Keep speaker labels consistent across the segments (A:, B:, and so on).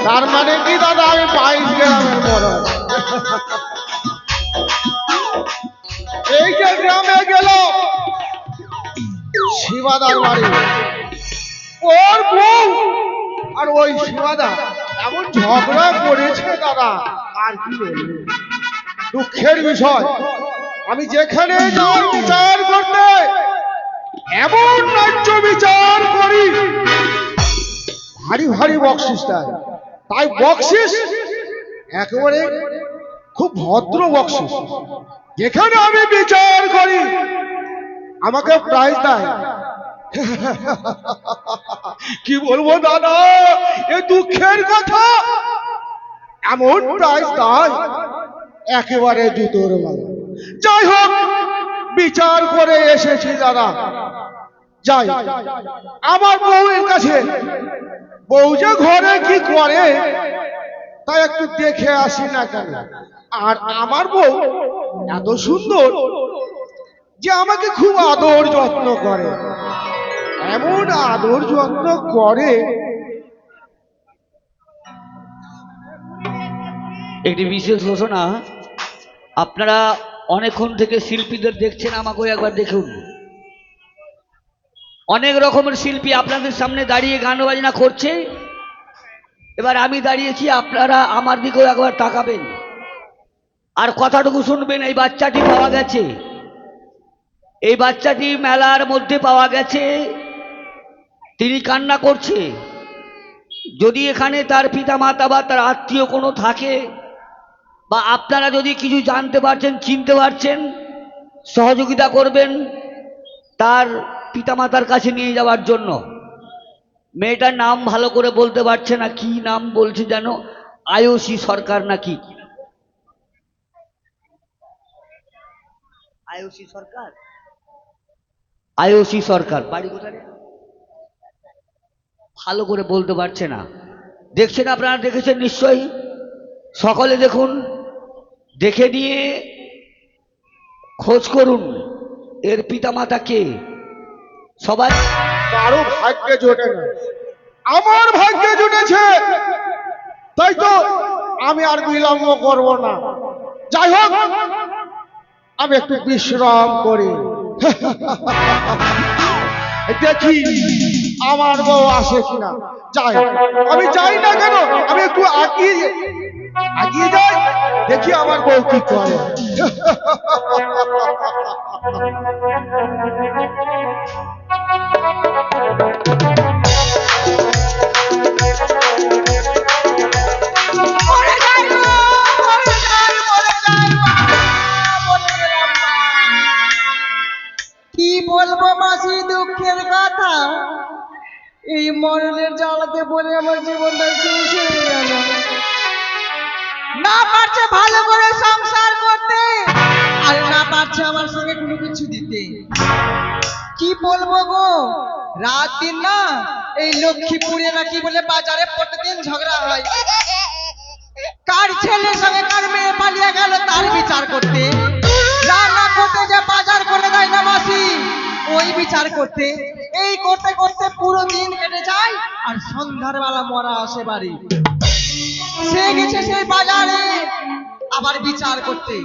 A: তার মানে কি দাদা আমি 22 গ্রামের বড়। এই যে গ্রামে গেল শিবাদার বাড়ি, ওর বউ আর ওই শিবাদা এমন ঝগড়া করেছে দাদা, আর কি বলবো, দুঃখের বিষয়। আমি যেখানে যাই বিচার করতে এমন ন্যায্য বিচার করি, ভারী ভারী বকশিস দেয়। তাই বকশিস একেবারে খুব ভদ্র বকশিস। যেখানে আমি বিচার করি আমাকে প্রাইজ দেয়। কি বলবো দাদা, এ দুঃখের কথা, এমন প্রাইজ দেয় একেবারে জুতোর মালা। যাই হোক, বিচার করে এসেছি দাদা, যাই আমার বউয়ের কাছে। বউ যে ঘরে কি করে তাই একটু দেখে আসি না কেন। আর আমার বউ এত সুন্দর যে আমাকে খুব আদর যত্ন করে, এমন আদর যত্ন করে।
B: একটি বিশেষ ঘোষণা, আপনারা অনেকক্ষণ থেকে শিল্পীদের দেখছেন, আমাকেও একবার দেখুন। অনেক রকমের শিল্পী আপনাদের সামনে দাঁড়িয়ে গান বাজনা করছে। এবার আমি দাঁড়িয়েছি, আপনারা আমার দিকেও একবার তাকাবেন আর কথাটুকু শুনবেন। এই বাচ্চাটি পাওয়া গেছে, এই বাচ্চাটি মেলার মধ্যে পাওয়া গেছে। তিনি কান্না করছে। যদি এখানে তার পিতা মাতা বা তার আত্মীয় কোনো থাকে, বা আপনারা যদি কিছু জানতে পারছেন, চিনতে পারছেন, সহযোগিতা করবেন তার পিতামাতার কাছে নিয়ে যাওয়ার জন্য। মেয়েটার নাম ভালো করে বলতে পারছে না, কি নাম বলছে যেন, আয়ুষী সরকার নাকি, আয়ুষী সরকার, আয়ুষী সরকার। বাড়ি কোথায় ভালো করে বলতে পারছে না। দেখছেন, আপনারা দেখেছেন নিশ্চয়ই, সকলে দেখুন, দেখে নিয়ে খোঁজ করুন এর পিতামাতা কে। সবাই
A: কারো ভাগ্যে জোটে না, আমার ভাগ্যে জুটেছে, তাই তো আমি আর বিলম্ব করব না। যাই হোক, আমি একটু বিশ্রাম করি, দেখি আমার বউ আসে কিনা। যাই, আমি যাই না কেন, আমি একটু আগিয়ে আগিয়ে যাই, দেখি আমার বউ কি করে।
C: কি বলবো মাসি, দুঃখের কথা। এই মরণের জ্বালাতে বলে আমার জীবনটা শেষ হয়ে গেল। না পারছে ভালো করে সংসার করতে, আর না পারছে আমার সঙ্গে কোনো কিছু দিতে। কি বলবো গো, রাত দিন না এই লক্ষ্মীপুরে নাকি বলে বাজারে প্রতিদিন ঝগড়া হয়। কার ছেলের সঙ্গে কার মেয়ে পালিয়ে গেল তার বিচার করতে, রান্না করতে যে বাজার করে দেয় না মাসি, ওই বিচার করতে। এই করতে করতে পুরো দিন কেটে যায়, আর সন্ধ্যার বেলা মরা আসে বাড়ি। সে গেছে সেই বাজারে আবার বিচার করতে,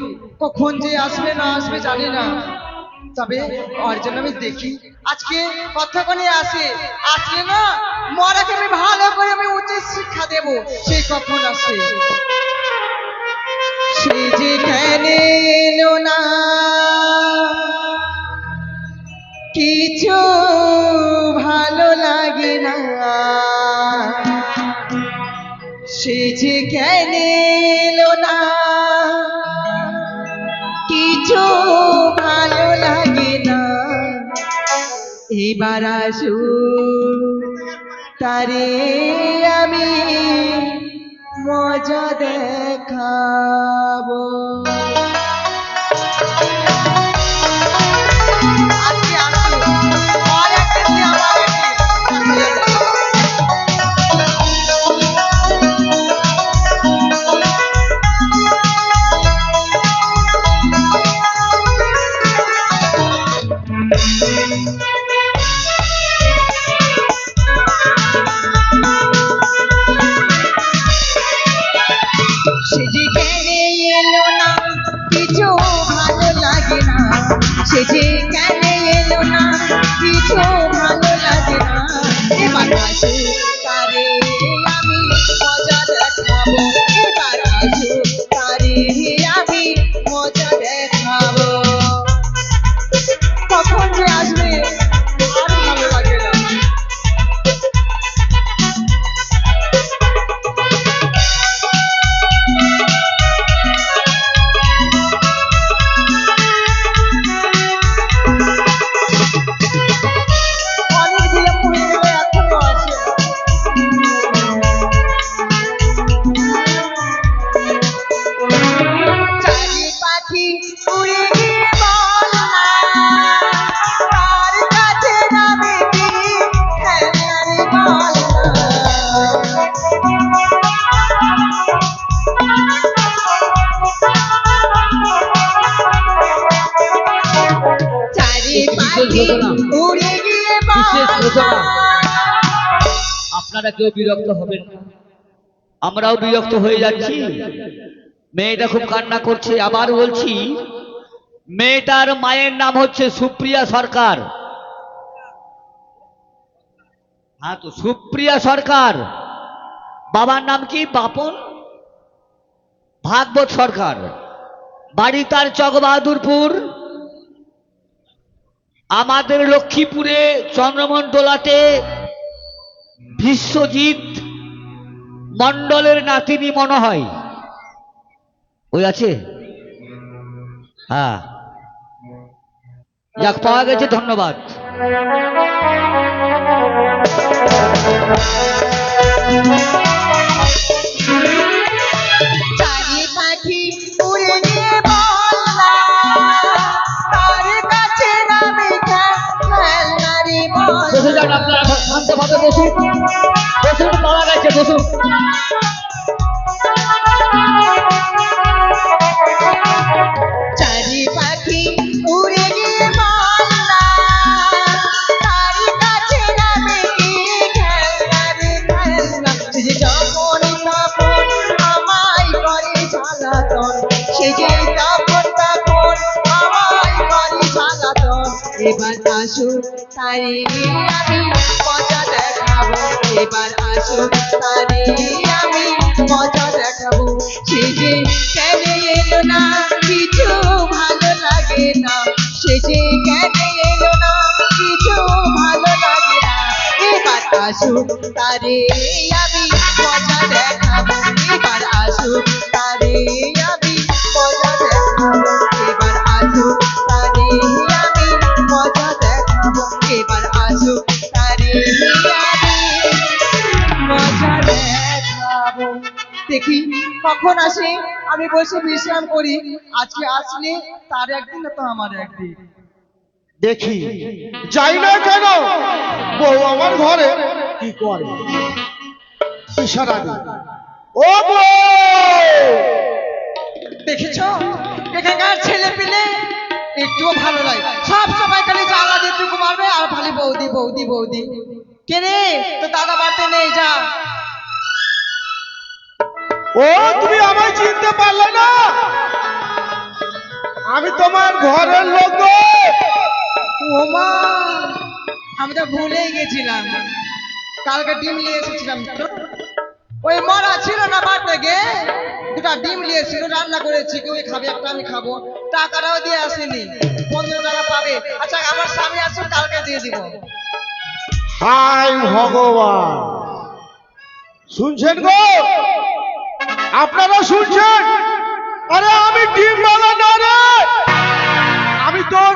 C: কখন যে আসবে না আসবে জানি না। তবে ওর জন্য আমি দেখি আজকে কতক্ষণে আসে, আসলে না মরাকে আমি ভালো করে আমি উচিত শিক্ষা দেব, সে কখন আসে। সে যে কেন এলো না, কিছু ভালো লাগে না। সে যে কেন এলো না, কিছু ভালো লাগে না। এবার আসু তারে আমি মজা দেখাবো। সে যে কেন এলো না কিছু ভালো লাগে না এবার আসুক তারে আমি মজা দেখাবো এবার আসুক তারে আমি মজা দেখাবো কখন যে আসবে আর ভালো লাগে না অনেক বিলম্ব হয়ে গেল এখনো আসে চারি পাখি উড়ে গিয়ে বল না তার কাছে যাবে কি খেলার বল চারি পাখি উড়ে গিয়ে
B: বিশেষ
C: বল
B: ঘোষণা।
C: না
B: আপনারা কেউ বিরক্ত হবেন না, আমরাও বিরক্ত হয়ে যাচ্ছি। মেয়েটা খুব কান্না করছে। আবার বলছি, মেয়েটার মায়ের নাম হচ্ছে সুপ্রিয়া সরকার। হ্যাঁ, তো সুপ্রিয়া সরকার। বাবার নাম কি? বাপন ভাগবত সরকার। বাড়ি তার চকবাহাদুরপুর। আমাদের লক্ষ্মীপুরে চন্দ্রমন্ডলাতে বিশ্বজিৎ মন্ডলের নাতিনি মনে হয়। ওই আছে? হ্যাঁ, যাক, পাওয়া গেছে, ধন্যবাদ।
C: চারি পাখি উড়ে গিয়ে বল না তার কাছে যাবে খেলারি বল
B: বসে যান আপনারা, শান্তভাবে বসুন। বসুন, পাওয়া গেছে, বসুন।
C: চারি পাখি উড়ে গিয়ে বল না তার কাছে যাবে কি খেলারি খেলনা সে যে যখন তখন আমায় করে জ্বালাতন সে যে তখন আমায় করে জ্বালাতন এবার আসুক তারে আমি মজা দেখাবো এবার আসুক তারে আমি মজা দেখাবো সে যে কেন এলো না কিছু ভালো লাগে না সে যে কেন এলো না কিছু ভালো লাগে না এবার আসুক তারে আমি মজা দেখাবো এবার আসুক তারে আমি মজা দেখাবো এবার আসুক তারে আমি মজা দেখাবো এবার আসুক তারে আমি মজা দেখাবো দেখি কখন আসে আমি বসে বিশ্রাম করি আজকে আসলে তার একদিন না তো আমার একদিন
A: দেখি যাই না কেন বউ আমার ঘরে কি করে ইশারা দি ও বউ
C: দেখেছো এখানকার ছেলে পেলে একটুও ভালো লাগে সব সময় খালি জ্বালা দিয়ে টুকু মারবে আর খালি বৌদি বৌদি বৌদি কে রে তো দাদা বাড়তে নেই যা
A: ও তুমি আমায় চিনতে পারলে না আমি তোমার ঘরের লোক গো।
C: ও মা আমি তো ভুলেই গেছিলাম কালকে ডিম নিয়ে এসেছিলাম তো। ওই মরা ছিল না বার থেকে দুটা ডিম নিয়ে এসেছিল রান্না করেছি কেউ খাবে একটা আমি খাবো টাকাটাও দিয়ে আসেনি 15 টাকা পাবে আচ্ছা আমার স্বামী আসুক কালকে দিয়ে দিব
A: হাই ভগবান শুনছেন গো আপনারা শুনছেন আরে আমি ডিম বালা না রে আমি তোর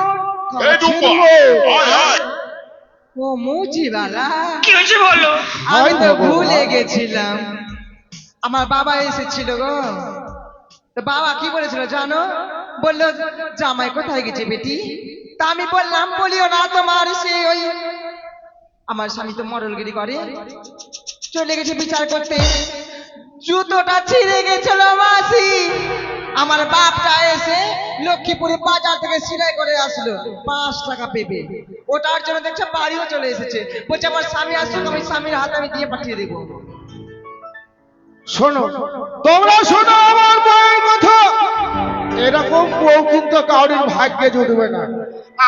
C: ও মুচিবালা
D: কি হয়েছে বলো?
C: আমি তো
A: ভগবান।
C: ভুলে গেছিলাম আমার বাবা এসেছিল গো তো বাবা কি বলেছিল জানো বললো জামাই কোথায় গেছে বেটি তা আমি বললাম বলিও না তোমার সে ওই আমার স্বামী তো মরলগিরি করে চলে গেছে বিচার করতে জুতোটা ছিঁড়ে গেছিল মাসি আমার বাপটা এসে লক্ষ্মীপুরে বাজার থেকে সিলাই করে আসলো 5 টাকা পেবে ওটার জন্য দেখছে বাড়িও চলে এসেছে বলছে আমার স্বামী আসুক আমি স্বামীর হাতে আমি দিয়ে পাঠিয়ে দেবো
A: শোনো তোমরা শোনো আমার বউয়ের কথা এরকম বউ কিন্তু কাউরির ভাগ্যে জুটবে না,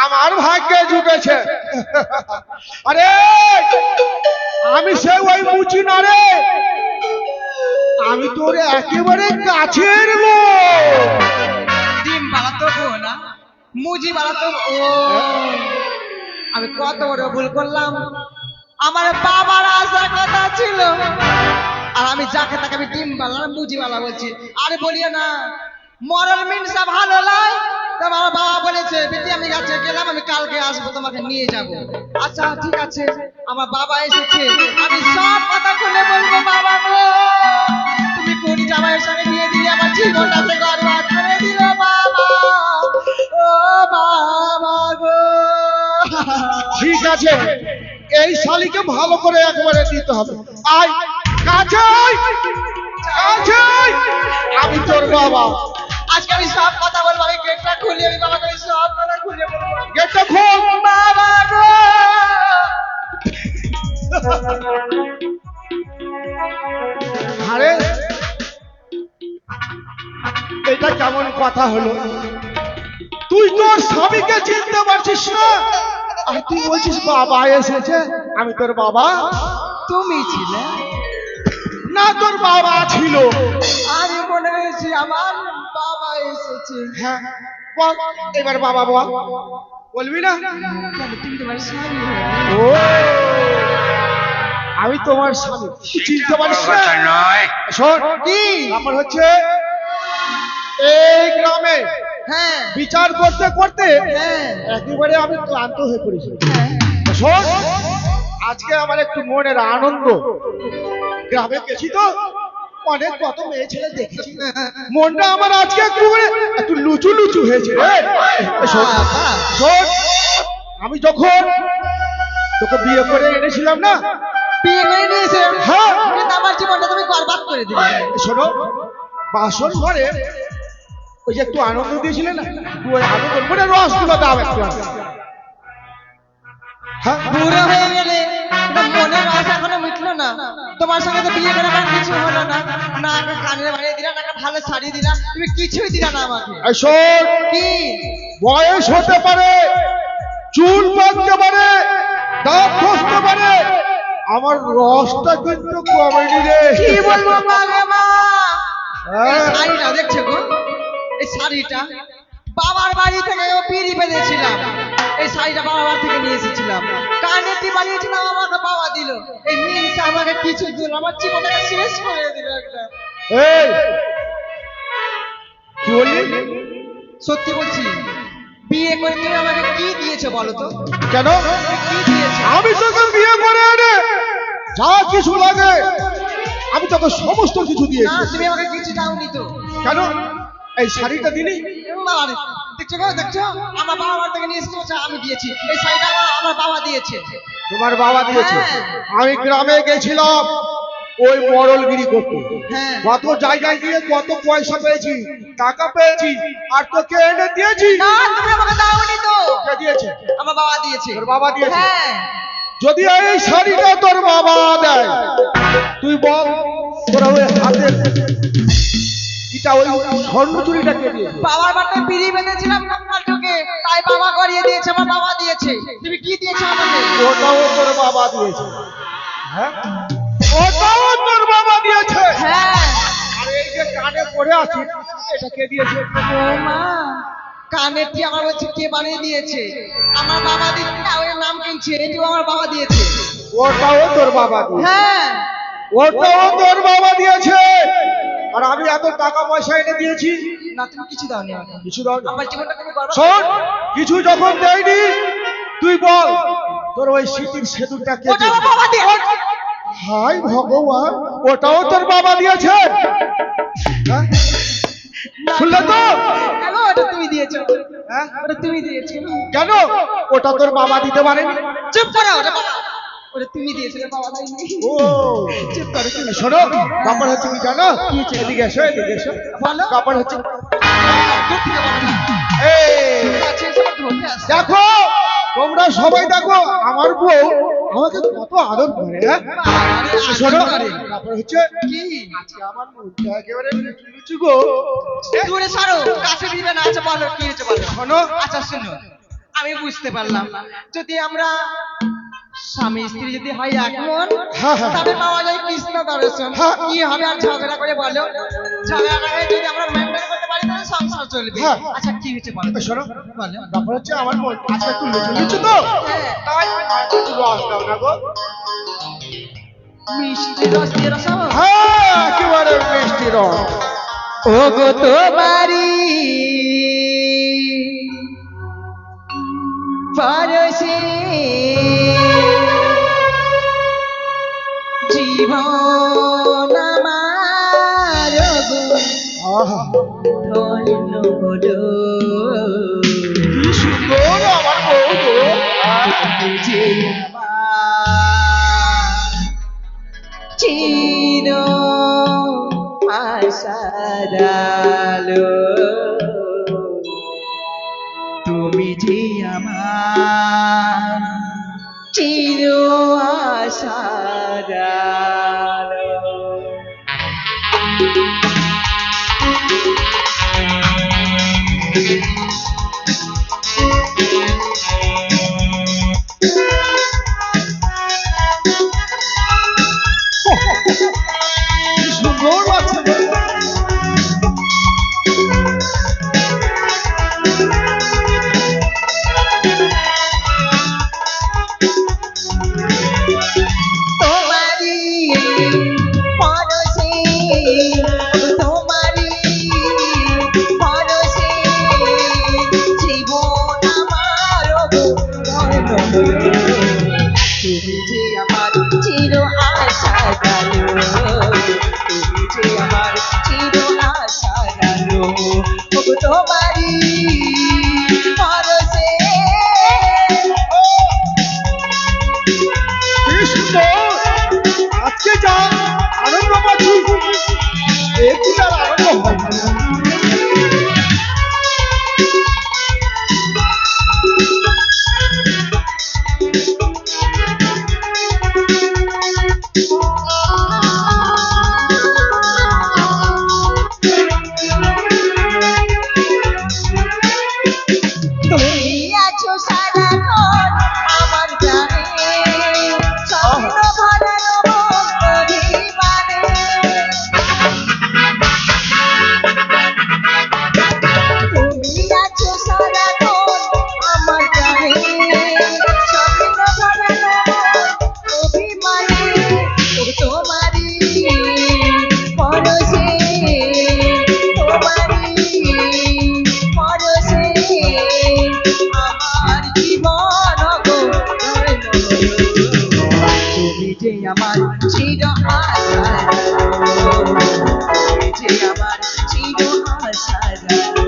A: আমার ভাগ্যে জুটেছে। আরে আমি সে ওই মুচি না রে, আমি তোর একেবারে কাছের লোক।
C: ডিম বাড়াতো গো না, মুজি বাড়াতো। ও আমি কত বড় ভুল করলাম। আমার বাবার আসার কথা ছিল, আর আমি যাকে তাকে আমি ডিম বানালাম মুজি বালা বলছি। আরে বলিও না, মরল মিনসা ভালো লাই। তোমার বাবা বলেছে বেটি আমি কাছে গেলাম, আমি কালকে আসবো তোমাকে নিয়ে যাব। আচ্ছা ঠিক আছে, আমার বাবা এসেছে, আমি সব কথা খুলে বলবো। বাবা গো, তুমি কোন জামাইয়ের সঙ্গে বিয়ে দিলে আমার জীবনটাকে বরবাদ করে দিল বাবা। ও বাবা গো।
A: ঠিক আছে, এই শালিকে ভালো করে একবারে দিতে হবে। আয় কাছে আয়, কাছে আয়। আমি তোর বাবা।
C: আজকে আমি সব কথা বলবো, আমি গেটটা খুলি, আমি বাবাকে সব কথা খুলে বলবো।
A: গেটটা খোল।
C: বাবা গো।
A: আরে এটা কেমন কথা হলো? তুই তোর স্বামীকে চিনতে পারছিস না, আর তুই বলছিস বাবা এসেছে। আমি তোর বাবা?
C: তুমি ছিলে
A: না, তোর বাবা ছিল।
C: আমি মনে হয়েছি আমার বাবা এসেছে।
A: হ্যাঁ বল, এবার বাবা বল। বলবি না?
C: কেন তুমি তোমার স্বামী হয়ে?
A: ও আমি তোমার স্বামী, তুই চিনতে পারিস না? শোন,
C: কি?
A: আমার হচ্ছে এই গ্রামে
C: হ্যাঁ
A: বিচার করতে করতে
C: হ্যাঁ
A: একেবারে আমি ক্লান্ত হয়ে পড়েছি।
C: হ্যাঁ।
A: শোন, আজকে আমার একটু মনের আনন্দ, গ্রামে গেছি তো অনেক কত মেয়ে ছেলে দেখেছি, মনটা আমার আজকে একটু লুচু লুচু হয়েছে রে। শোন, শোন, আমি যখন তোকে বিয়ে করে এনেছিলাম না,
C: বিয়ে করে নিয়েছে,
A: হ্যাঁ।
C: কিন্তু আমার জীবনটা তুমি বরবাদ করে দিলে।
A: শোনো, বাসন ঘরে ওই যে একটু আনন্দ দিয়েছিলে না, একটু ওই আনন্দ মানে রসগুলো দাও একটু। হ্যাঁ,
C: বুড়ো হয়ে গেলে তোমার মনের আশা এখনো মিটলো না। তোমার সঙ্গে তো বিয়ে করে আমার কিছু হলো না, না একটা কানের বাড়িয়ে দিলা, না একটা ভালো শাড়ি দিলা, তুমি কিছুই দিলা না আমাকে।
A: এই শোন,
C: কি?
A: বয়স হতে পারে, চুল পাকতে পারে, দাঁত খসতে পারে, আমার রসটা কিন্তু কমেনি রে।
C: কি বলবো মা রে মা? এই
A: হ্যাঁ।
C: শাড়িটা দেখছো গো, এই শাড়িটা বাবার বাড়ি থেকে ও পিড়ি বেঁধেছিলাম। এই শাড়িটা বাবার বাড়ি থেকে নিয়ে এসেছিলাম, কানেরটি বানিয়েছিলাম, আমাকে বাবা দিল। এই মিনসা আমাকে কিছু দিল, আমার জীবনটাকে শেষ করে দিল একটা।
A: এই কি বললি?
C: সত্যি বলছি, বিয়ে করে তুমি আমাকে কি দিয়েছো বলো তো?
A: কেন?
C: তুমি কি দিয়েছো?
A: আমি তোকে বিয়ে করে এনে যা কিছু লাগে আমি তোকে সমস্ত কিছু
C: না,
A: দিয়েছি।
C: তুমি আমাকে কিছু দাওনি তো।
A: কেন? এই শাড়িটা দিলি?
C: বাবা রে, দেখছো গো, দেখছো আমার বাবা বাড়ি থেকে নিয়ে এসেছে, আমি দিয়েছি। এই শাড়িটা আমার বাবা দিয়েছে।
A: তোমার বাবা দিয়েছে?
C: হ্যাঁ।
A: আমি গ্রামে গেছিলাম ওই মরলগিরি করতে,
C: হ্যাঁ।
A: কত জায়গায় গিয়ে কত পয়সা পেয়েছি, টাকা পেয়েছি, আর তোকে এনে দিয়েছি।
C: না, তুমি আমাকে দাওনি তো।
A: কে দিয়েছে?
C: আমার বাবা দিয়েছে।
A: তোর বাবা দিয়েছে?
C: হ্যাঁ।
A: যদি এই শাড়িটা তোর বাবা দেয়, তুই বল তোরা ওই হাতের এটা ওই স্বর্ণ চুরিটা কে দিয়েছে?
C: বাবার বাড়িতে বিড়ি বেঁধেছিলাম কাল ঢুকে, তাই বাবা করিয়ে দিয়েছে, আমার বাবা দিয়েছে। তুমি কি দিয়েছো আমাকে?
A: ওটাও তোর বাবা দিয়েছে? হ্যাঁ, ওটাও তোর বাবা দিয়েছে?
C: হ্যাঁ।
A: আর এই যে কানে পড়ে আছি, এটা কে দিয়েছে?
C: ও মা, কানেরটি আমার বলছে কে বানিয়ে দিয়েছে? আমার বাবা দিয়েছে না, ওই নাম কিনছে, এটিও আমার বাবা দিয়েছে।
A: ওটাও তোর বাবা দিয়েছে?
C: হ্যাঁ।
A: ওটাও তোর বাবা দিয়েছে? আর আমি এত টাকা পয়সা এনে দিয়েছি,
C: না, তুমি কিছু দাওনি আমাকে।
A: কিছু দাও না।
C: আমার জীবনটা তুমি বরবাদ
A: শোন, কিছু যখন দেয়নি তুই বল তোর ওই স্মৃতির সেতুটা কে
C: ওটা আমার
A: দিয়েছে?
C: বাবা দিয়েছে।
A: হাই ভগবান, ওটাও তোর বাবা দিয়েছে? হ্যাঁ? শুনলে তো?
C: কেন ওটা তুমি দিয়েছো?
A: হ্যাঁ?
C: ওটা তুমি দিয়েছো।
A: কেন? ওটা তোর বাবা দিতে পারেনি?
C: চুপ করো, ওটা বাবা, ওটা তুমি দিয়েছো, ওটা বাবা দেয়নি।
A: ও চুপ করো, তুমি শোনো, ব্যাপার হচ্ছে কি জানো? এদিকে এসো, এদিকে এসো।
C: বলো।
A: ব্যাপার হচ্ছে
C: দূর থেকে বলো না।
A: এই
C: ঠিক আছে, এসব ধরতে আসছে।
A: দেখো, তোমরা সবাই দেখো, আমার বউ আমাকে কত আদর করে, হ্যাঁ?
C: আরে
A: শোনো,
C: আদর করে।
A: তারপর হচ্ছে
C: কি
A: আজকে আমার মনটা একেবারে লুচু লুচু গো।
C: দূরে সারো, কাছে দিবে না। আচ্ছা বলো কি হয়েছে বলো।
A: শোনো,
C: আচ্ছা শুনো, আমি বুঝতে পারলাম যদি আমরা স্বামী স্ত্রী যদি হয় এক মন,
A: হ্যাঁ, হ্যাঁ।
C: তবে পাওয়া যায় কৃষ্ণ দর্শন।
A: হ্যাঁ।
C: কি হবে আর ঝগড়া করে বলো? ঝগড়া করে যদি আমরা মেনটেন করতে পারি তাহলে সংসার চলবে।
A: হ্যাঁ।
C: আচ্ছা কি হয়েছে বলো তো?
A: শোনো,
C: বলো।
A: তারপর হচ্ছে আমার মনটা আজকে একটু লুচু লুচু তো,
C: হ্যাঁ।
A: তাই একটু রস দাও না গো।
C: মিষ্টি রস দিয়ে রসাবো?
A: হ্যাঁ, একেবারে মিষ্টি রস।
C: ও গো তোমারি পরশে জীবন আমার গো
A: আহা,
C: ধন্য হলো।
A: কি সুন্দর আমার বউ গো।
C: যে আমার চির আশার আলো, তুমি যে আমার চির আশার আলো।
A: কি সুন্দর লাগছে গো।
C: তোমারি পরশে, তোমারি পরশে জীবন আমার গো ধন্য হলো। তুমি যে আমার চির আশার আলো, তুমি যে আমার চির আশার আলো। ও গো তোমারি পরশে
A: কি সুন্দর, আজকে যা আনন্দ পাচ্ছি একটু আর আনন্দ হয় না।
C: তুমি আছো সারাক্ষণ আমার জানে, স্বপ্ন ভরা রোমন পরিবারে। তুমি আছো সারাক্ষণ আমার জানে, স্বপ্ন ভরা রোমন অভিমানে। ও তোমারি পরশে, তোমারি পরশে আমার জীবন গো ধন্য হলো। তুমি যে আমার চির আশার আলো, তুমি যে আমার চির আশার আলো।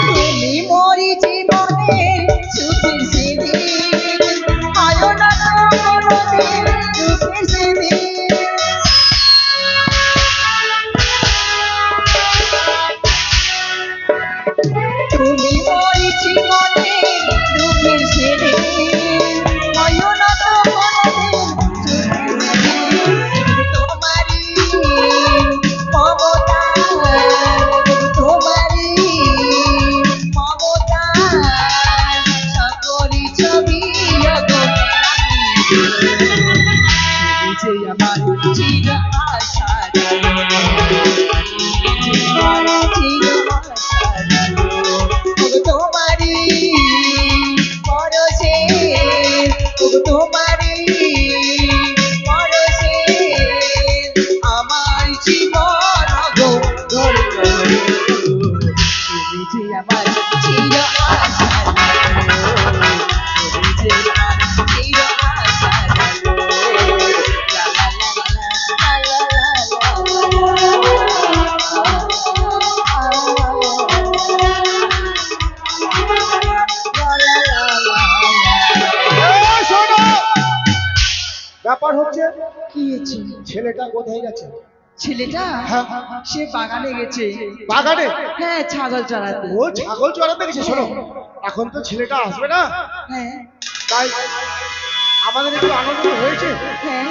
C: তুমি মরি জীবনে সুখের সেদিন, আয়ো না তো কোনোদিন দুঃখের সেদিন। তুমি মরি জীবনে দুঃখের সেদিন, আয়ো না তো কোনোদিন সুখের সেদিন। তোমারি মমতা, তোমারি মমতা সকলি ছবি অগো তুমি যে আমার চির আশার আলো, তুমি যে আমার চির আশার আলো। ওগো তোমারি পরশে, ওগো তোমারি পরশে আমার জীবন গো ধন্য হলো। তুমি যে আমার চির আশার আলো, তুমি যে আমার চির আশার কি হয়েছে?
A: ছেলেটা কোথায় গেছে?
C: ছেলেটা
A: হ্যাঁ।
C: সে বাগানে গেছে।
A: বাগানে?
C: হ্যাঁ, ছাগল চড়াতে।
A: ও ছাগল চড়াতে গেছে। শোনো, এখন তো ছেলেটা আসবে না,
C: হ্যাঁ
A: তাই আমাদের একটু আনন্দ হয়েছে।
C: হ্যাঁ,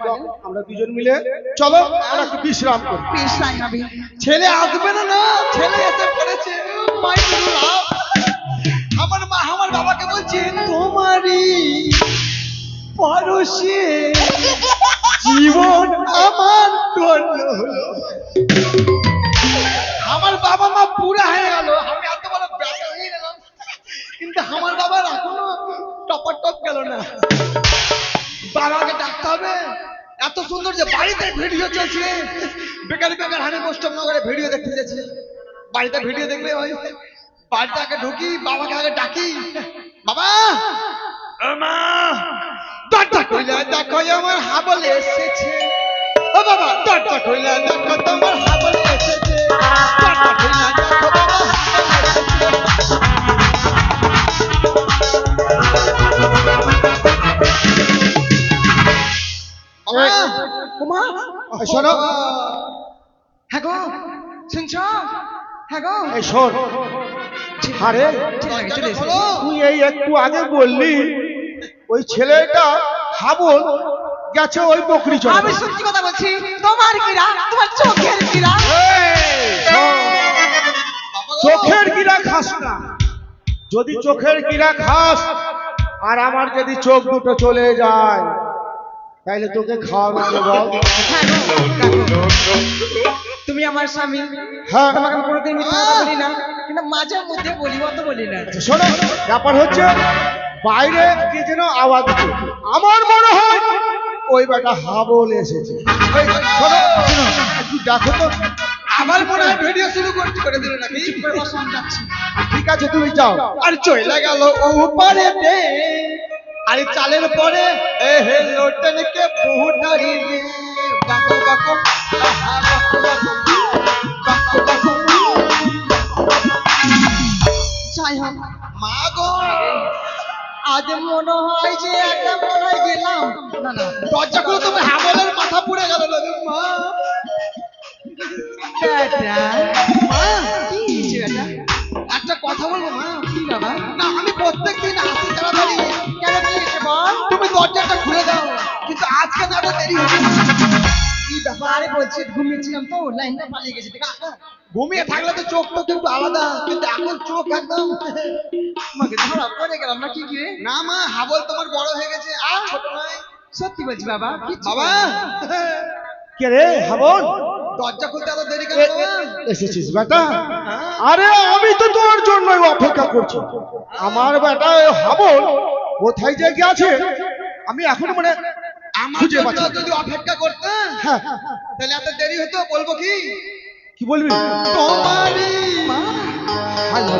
A: তো আমরা দুজন মিলে চলো আমরা একটু বিশ্রাম করি।
C: বেশ তাই হবে।
D: ছেলে আসবে না, না ছেলে এসে পড়েছে। মাই লাভ। আমার মা আমার বাবাকে বলছে তোমারই পরশে জীবন আমার ধন্য হলো। আমার বাবা মা পুরা হয়ে গেল, আমি এত বড় ব্যাটা হয়ে গেলাম, কিন্তু আমার বাবার এখনো টপার টপ গেল না। বাবাকে ডাকতে হবে। এত সুন্দর যে বাড়িতে ভিডিও চলছে, বেকার বেকার হানি পোস্টনগরে ভিডিও দেখতে যাচ্ছে। বাড়িতে ভিডিও দেখলে হয়, বাড়িতে আগে ঢুকি, বাবাকে আগে ডাকি, বাবা ও মা দরজা খুলে দেখো আমার হাবল এসেছে। ও বাবা দরজা খুলে দেখো তোমার হাবল এসেছে। দরজা খুলে দেখো বাবা হাবল এসেছে। বাবা,
C: ওমা,
A: এই শোনো,
C: হ্যাঁ গো, শুনছ? হ্যাঁ গো,
A: এই শোন, আরে
C: চলে
D: দরজাটা
C: এসেছে।
D: খোলো।
A: তুই এই একটু আগে বললি ওই ছেলেটা হাবল গেছে ওই বকরি চড়াতে।
C: আমি সত্যি কথা বলছি, তোমার কিরা, তোমার চোখের কিরা।
D: বাবা গো,
A: চোখের কিরা খাস না। যদি চোখের কিরা খাস আর আমার যদি চোখ দুটো চলে যায় তাইলে তোকে খাওয়াবো কে বল?
C: হ্যাঁ গো, দেখো, তুমি আমার স্বামী,
A: হ্যাঁ।
C: তোমাকে আমি কোনোদিন মিথ্যা কথা বলি না, কিন্তু মাঝে মধ্যে বলি, অত বলি না।
A: শোনো, ব্যাপার হচ্ছে বাইরে কি যেন আওয়াজ হচ্ছে। আমার মনে হয় ওই বেটা হাবল এসেছে। এই, শোনো, একটু দেখো তো।
D: আমার মনে হয় ভিডিও শুরু করে দিল নাকি?
C: চুপ করে বসো, আমি যাচ্ছি।
A: ঠিক আছে, তুমি যাও।
D: আর চলে গেল ও পারে দে, আর চালের পরে এ হে লোটনকে বহুটারি রে। বাকো বাকো আহা বাকো বাকো বাকো বাকো।
C: যাই হোক,
D: মা গো,
C: আজ মনে হয় যে একটা মনে হয় গেলাম। না না,
D: দরজা খুলে তুমি হাবলের মাথা পুড়ে গেল না রে মা।
C: বেটা,
D: মা
C: কি হয়েছে বেটা?
D: একটা কথা বলবো মা?
C: কি বাবা?
D: না আমি প্রত্যেকদিন আসি তাড়াতাড়ি,
C: কেন কি হয়েছে বল?
D: তুমি দরজাটা খুলে দাও, কিন্তু আজকে না তো দেরি হচ্ছে।
C: কি ব্যাপার? আরে বলছি, ঘুমিয়েছিলাম তো, লাইনটা পালিয়ে গেছে, ঠিক আছে?
D: ঘুমিয়ে থাকলে তো চোখ তো একটু আলাদা, কিন্তু এখন চোখ একদম।
C: আমাকে ধরা পড়ে গেলাম না, কি কি রে?
D: না মা, হাবল তোমার বড় হয়ে গেছে, আর ছোট নয়।
C: সত্যি বলছি বাবা, কিচ্ছু
D: বাবা
C: বলিনি।
A: কে রে হাবল?
D: দরজা খুলতে এত দেরি কেন
A: এ-
D: বাবা?
A: এসেছিস বেটা? আরে আমি তো তোর জন্যই অপেক্ষা করছি। আমার বেটা ওই হাবল কোথায় যে গেছে আমি এখন মানে
D: আমার
A: খুঁজে
D: জন্য
A: পাচ্ছি না।
D: যদি অপেক্ষা করতে
A: হ্যাঁ,
D: তাহলে এত দেরি হতো, বলবো কি?
A: কি বলবি?
D: তোমারই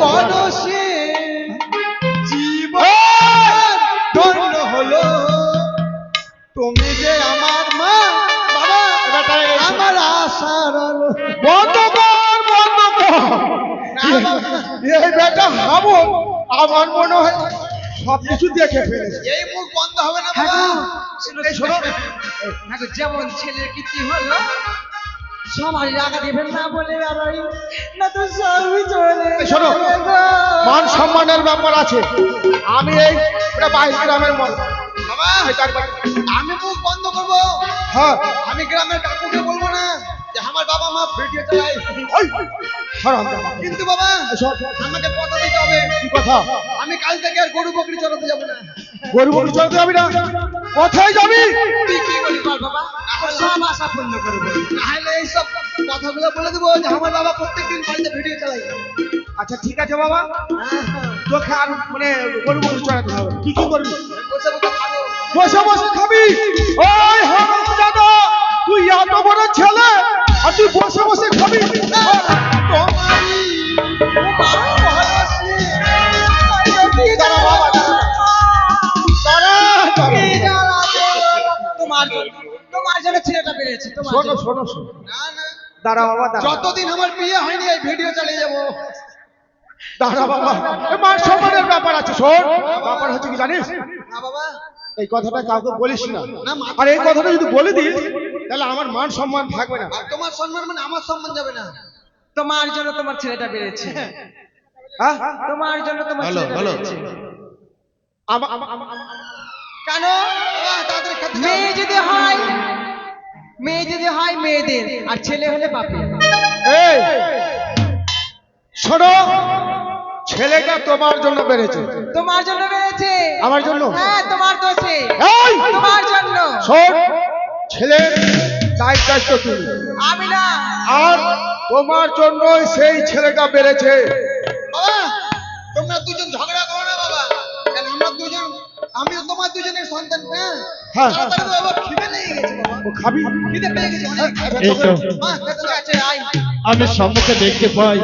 D: পরশে জীবন ধন্য হলো। তুমি যে আমার মা, বাবা আমার আশার আলো।
A: বন্ধ কর, বন্ধ কর। এই বেটা হাবল আমার মনে হয় সবকিছু দেখে ফেলেছে।
D: এই মুখ বন্ধ হবে না
C: হ্যাঁ
D: বাবা।
C: গো, শোনো,
A: এই শোনো,
C: হ্যাঁ গো, যেমন ছেলের কীর্তি হলো, সবার রাগা দেবেন না বলে বেরোই, না তো সবই চলে
A: এই শোনো,
C: যাবে গো।
A: মান সম্মানের ব্যাপার আছে। আমি এই বাইশ গ্রামের মতো।
D: বাবা আমি মুখ বন্ধ করবো,
A: হ্যাঁ,
D: আমি গ্রামের কাকুকে বলবো না যে আমার বাবা মা ভিডিও চালায়।
A: ওই, হারামজাদা।
D: কিন্তু বাবা
A: শোন,
D: আমাকে কথা দিতে হবে,
A: কি কথা?
D: আমি কাল থেকে আর গরু বকরি চড়াতে যাবো না।
A: গরু বকরি চড়াতে যাবি না? কোথায় যাবি?
C: তুই কি বলি বল বাবা, তোর সব আশা পূর্ণ করবো।
D: নাহলে এইসব কথাগুলো বলে দেবো যে আমার বাবা প্রত্যেকদিন বাড়িতে ভিডিও চালায়।
A: আচ্ছা ঠিক আছে বাবা, তোকে আর মানে গরু বকরি চড়াতে হবে। কি কি করবি?
D: বসে বসে খাবো।
A: বসে বসে খাবি? ওই হারামজাদা, তুই এত বড় ছেলে আর তুই বসে বসে খাবি?
D: তোমারই পরশে।
A: দাঁড়া বাবা, দাঁড়া, দাঁড়া।
C: তোমার তোমার জন্য ছেলেটা বেরিয়েছে, তোমার
A: শোনো
C: জন্য।
A: শোনো শোনো,
D: না না,
A: দাঁড়া বাবা, দাঁড়া।
D: যতদিন আমার বিয়ে হয়নি এই ভিডিও চালিয়ে যাবো।
A: দাঁড়া বাবা, এ মান সম্মানের ব্যাপার আছে। শোন, ব্যাপার হচ্ছে কি জানিস?
D: না বাবা,
A: এই কথাটা কাউকে বলিস না।
D: না, মা-
A: আর এই কথাটা যদি বলে দিস তাহলে আমার মান সম্মান থাকবে না।
D: আর তোমার সম্মান মানে আমার সম্মান যাবে না।
C: তোমার জন্য তোমার ছেলেটা বেড়েছে,
A: হ্যাঁ?
C: তোমার জন্য তোমার ছেলেটা বেড়েছে। কেন?
D: তাড়াতাড়ি খেতে দাও।
C: মেয়ে যদি হয় মেয়েদের, আর ছেলে হলে বাপের।
A: এই শোনো, ছেলেটা তোমার জন্য বেড়েছে।
C: তোমার জন্য বেড়েছে।
A: আমার জন্য?
C: হ্যাঁ, তোমার দোষে।
A: এই!
C: তোমার জন্য।
A: শোন, ছেলের দায়িত্ব তুমি,
C: আমি না।
A: আর তোমার জন্যই সেই ছেলেটা বেড়েছে।
D: বাবা তোমরা দুজন ঝগড়া করো না বাবা, কারণ আমরা দুজন, আমিও তোমার দুজনের সন্তান না।
A: হ্যাঁ।
D: তাড়াতাড়ি বাবা, খিদে লেগে গেছে বাবা,
A: ও খাবি?
D: খিদে পেয়ে গেছে অনেক।
E: এই তো
D: মা খেতে দাও।
C: আছে, আয়।
E: আমি সম্মুখে দেখতে পাই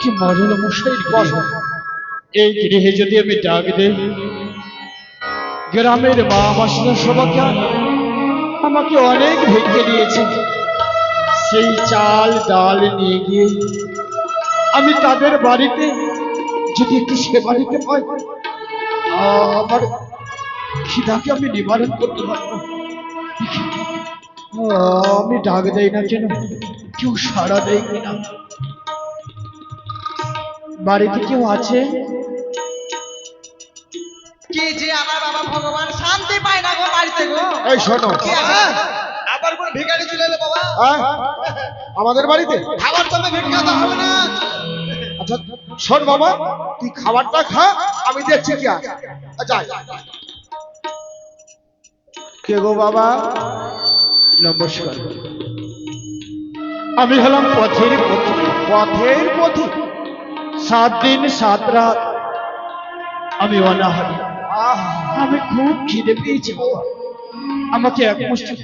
E: কি মরল মশাই
A: বস।
E: এই গৃহে যদি আমি ডাক দেই, গ্রামের মা মাসিরা সবাইকে আমাকে অনেক ভেঙে দিয়েছে। সেই চাল ডাল নিয়ে গিয়ে আমি তাদের বাড়িতে যদি একটু সেবা দিতে পাই, আমার খিদাকে আমি নিবারণ করতে পারবো। আমি ডাক দেই না কেন, কেউ সাড়া দেয় কিনা। বাড়িতে কেউ আছে?
C: কি যে আমার বাবা ভগবান, শান্তি পায় না গো বাড়িতে গো।
A: এই শোনো,
C: কি আছে?
D: আবার কোন ভিখারি চলে এলো বাবা?
A: হ্যাঁ? আমাদের বাড়িতে?
D: খাবার তবে ভিক্ষা তো হবে না।
A: আচ্ছা শোন বাবা, তুই খাবারটা খা, আমি দেখছি কি আছে। আচ্ছা কে গো বাবা?
E: নমস্কার, আমি হলাম পথের পথিক।
A: পথের পথিক?
E: 7 দিন 7 রাত আমি অনাহারি।
A: আহা,
E: আমি খুব খিদে পেয়েছি বাবা, আমাকে এক মুষ্টি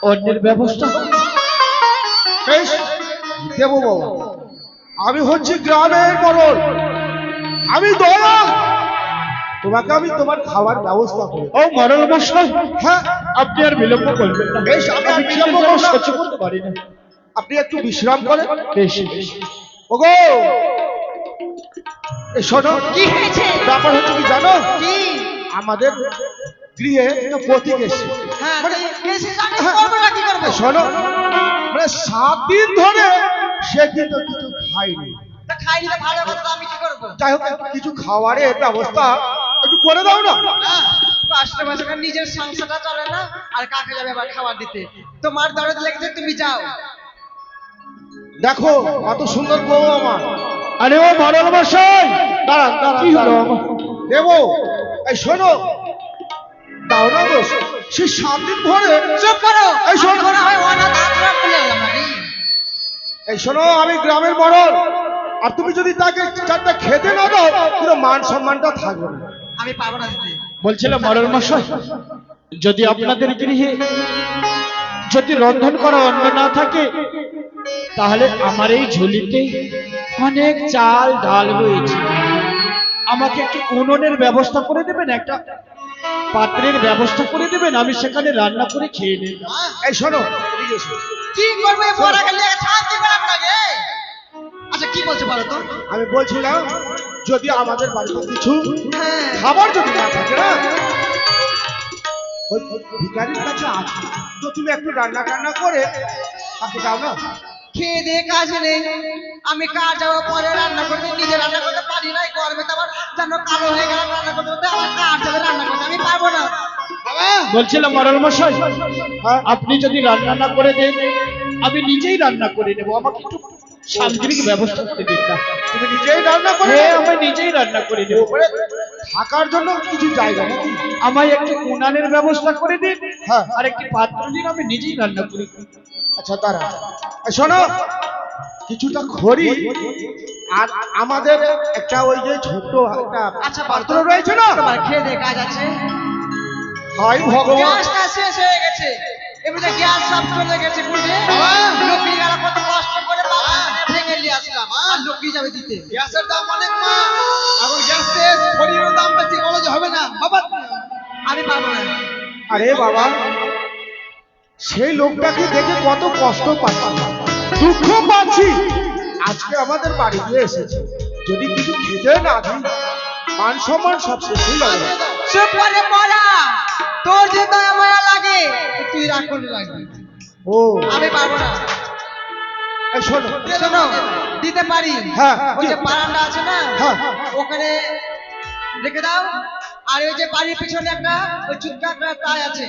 E: অন্যের ব্যবস্থা হোক।
A: বেশ দেবো বাবা। আমি হচ্ছি গ্রামের মোড়ল, আমি দয়াল, তোমাকে আমি তোমার খাবার ব্যবস্থা করি।
E: ও মরল মশাই,
A: হ্যাঁ,
E: আপনি আর বিলম্ব করবেন না।
A: বেশ, আমি আর
E: আমি
A: বিলম্ব
E: খিদে
A: করব না।
E: সহ্য করতে পারি না।
A: আপনি একটু বিশ্রাম করেন।
E: বেশ বেশ।
A: ওগো, এই শোনো,
C: কি হয়েছে?
A: ব্যাপার হচ্ছে কি জানো?
C: কি?
A: আমাদের গৃহে একটা পথিক এসেছে।
C: হ্যাঁ,
A: মানে
C: এসে আমি করবো না, কি করবো?
A: শোনো, মানে 7 দিন ধরে সে কিন্তু কিছু খায়নি।
C: তা খাইনি তো ভালো কথা, তো আমি কি করবো?
A: যাই হোক, কিছু খাবারের ব্যবস্থা একটু করে দাও না।
C: কষ্ট মাসে নিজের সংসারটা চলে না, আর কাকে যাবে আবার খাবার দিতে? তোমার দরদ লেগেছে, তুমি যাও।
A: দেখো কত সুন্দর বউ আমার।
E: আরে ও মরল মশাই,
A: দাঁড়ান দাঁড়ান,
E: কি হলো
A: দাঁড়ান। দেবো, এই শোনো, দাও না দোষ। সে 7 দিন ধরে,
C: চুপ করো।
A: এই শোনো।
C: আমি মনে হয় অনাথ আশ্রম খুলে এলাম নাকি?
A: এই শোনো, আমি গ্রামের মোড়ল, আর তুমি যদি তাকে 4টা খেতে না দাও, পুরো মান সম্মানটা থাকবে না।
C: আমি পারবো না দিতে।
E: বলছিলাম মরল মশাই, যদি আপনাদের গৃহে যদি রন্ধন করা অন্ন না থাকে, তাহলে আমার এই ঝুলিতে অনেক চাল ডাল রয়েছে। আমাকে একটু উনুনের ব্যবস্থা করে দেবেন, একটা পাত্রের ব্যবস্থা করে দেবেন, আমি সেখানে রান্না করে খেয়ে নেব।
A: এই শোনো, এদিকে এসো।
C: কি করবে বড় গেলে শান্তি পেলাম লাগে? আচ্ছা কি বলছো বলো তো?
A: আমি বলছিলাম, যদি আমাদের বাড়িতে কিছু
C: হ্যাঁ,
A: খাবার যদি না থাকে না, ওই ভিখারির কাছে আছে, তো তুমি একটু রান্না টান্না করে তাকে দাও না।
C: খেয়ে দিয়ে কাজ নেই, আমি কাজ যাওয়ার পরে রান্না করতে, নিজে রান্না করতে পারি না। গরমে তো আবার যেন কালো হয়ে গেলাম রান্না করতে করতে, আমার কাজ যাবে রান্না করতে, আমি পারবো না।
D: বাবা
E: বলছিলাম মরল মশাই, আপনি যদি রান্না না করে দেন, আমি নিজেই রান্না করে নেব। আমাকে একটু সামগ্রিক ব্যবস্থা করে দিন না।
A: তুমি নিজেই রান্না করে
E: হ্যাঁ,
A: নেবে?
E: আমি নিজেই রান্না করে নেব।
A: ওপরে থাকার জন্য কিছু জায়গা নাকি?
E: আমায় একটু উনানের ব্যবস্থা করে দিন,
A: হ্যাঁ।
E: আর একটি পাত্র দিন, আমি নিজেই রান্না করি।
A: আচ্ছা দাঁড়া, এই শোনো, কিছুটা খড়ি আর আমাদের একটা ওই যে ছোট্ট একটা
C: আচ্ছা
A: পাত্র রয়েছে না,
C: তোমার খেয়ে দিয়ে কাজ আছে?
A: হাই ভগবান।
C: গ্যাসটা শেষ হয়ে গেছে, এমনিতে গ্যাস সব চলে গেছে বুঝলে? লোকি গেল কত কষ্ট করে বাবা ভেঙে নিয়ে আসলাম, আর লোকি যাবে দিতে।
D: গ্যাসের দাম অনেক মা, এখন গ্যাস শেষ, খড়িরও দাম বেশি, বলো যে হবে না বাবা।
C: আমি পারবো না।
A: আরে বাবা, সেই লোকটাকে দেখে কত কষ্ট পাচ্ছি, দুঃখ পাচ্ছি। আজকে আমাদের বাড়িতে এসেছে, যদি কিছু খেতে না দিই, মান সম্মান সব শেষ হয়ে যাবে।
C: চুপ করে পড়া। তোর যে দয়া মায়া লাগে তুই রাগ করে লাগবে,
A: ও
C: আমি পারবো না।
A: এই শোনো,
C: শোনো, দিতে পারি।
A: হ্যাঁ,
C: ওই যে বারান্দা আছে না,
A: হ্যাঁ।
C: ওখানে রেখে দাও। আর ওই যে বাড়ির পিছনে একটা ওই চুটকা একটা তাই আছে।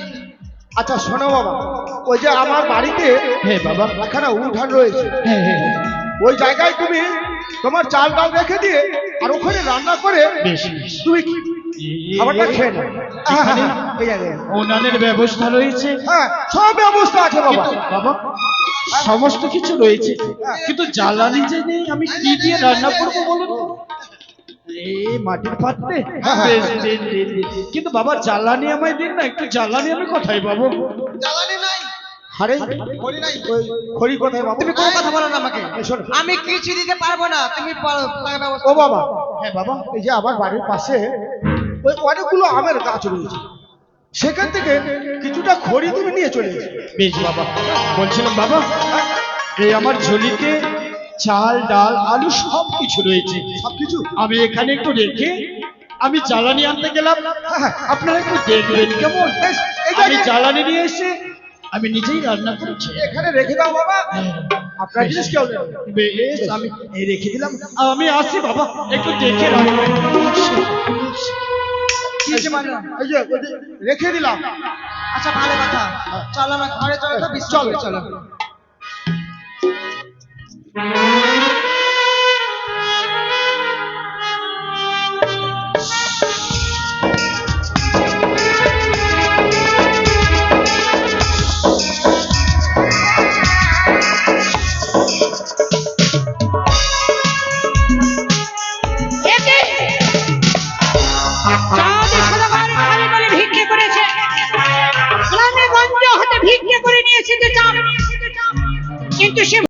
A: আচ্ছা শোনো বাবা, ওই যে আমার বাড়িতে
E: হ্যাঁ বাবা,
A: একখানা উঠান রয়েছে,
E: হ্যাঁ হ্যাঁ হ্যাঁ।
A: ওই জায়গায় তুমি তোমার চাল ডাল রেখে দিয়ে আর ওখানে রান্না করে
E: বেশ বেশ।
A: তুমি খাবারটা খেয়ে নাও।
E: এখানে
A: এই জায়গায়।
E: উনানের ব্যবস্থা রয়েছে,
A: হ্যাঁ, সব ব্যবস্থা আছে বাবা।
E: কিন্তু বাবা সমস্ত কিছু রয়েছে, কিন্তু জ্বালানি যে নেই, আমি কি দিয়ে রান্না করবো বলুন তো? এই মাটির পাত্রে? বেশ, দিন, দিন, দিন। কিন্তু বাবা জ্বালানি আমায় দিন না, একটু জ্বালানি আমি কোথায় পাবো?
D: জ্বালানি নাই,
A: আরে
D: খড়ি নাই।
A: ওই খড়ি কোথায় বাবা?
C: তুমি কোনো কথা বলো না আমাকে।
A: এই শোনো।
C: আমি কিছু দিতে পারবো না, তুমি পারো, টাকা ব্যবস্থা
A: ও বাবা,
E: হ্যাঁ বাবা,
A: এই যে আমার বাড়ির পাশে ওই অনেকগুলো আমের গাছ রয়েছে, সেখান থেকে কিছুটা খড়ি তুমি নিয়ে চলে এসো।
E: বেশ বাবা। বলছিলাম বাবা, এই আমার ঝুলিতে চাল ডাল আলু সব কিছু রয়েছে,
A: সবকিছু?
E: আমি এখানে একটু রেখে আমি জ্বালানি আনতে গেলাম,
A: হ্যাঁ,
E: আপনারা একটু দেখবেন কেমন?
A: বেশ, এই
E: আমি
A: জায়গায়-
E: জ্বালানি নিয়ে এসে আমি নিজেই রান্না করছি।
A: এখানে রেখে দাও বাবা, আপনার জিনিস কেউ নেই।
E: বেশ, আমি এই রেখে দিলাম। আমি আসি বাবা, একটু দেখে রাখবেন।
C: কি হয়েছে মানে?
A: এই যে ওই যে রেখে দিলাম।
C: আচ্ছা ভালো কথা, চলো না ঘরে চলো তো, বিশ্রাম
A: চলো,
C: করি, চলো।
F: একে চাঁদে সদাগর খালি বলে ভিক্ষে করেছে, গ্রামে গঞ্জ হতে ভিক্ষে করে নিয়েছে যে চাঁদ, কিন্তু সে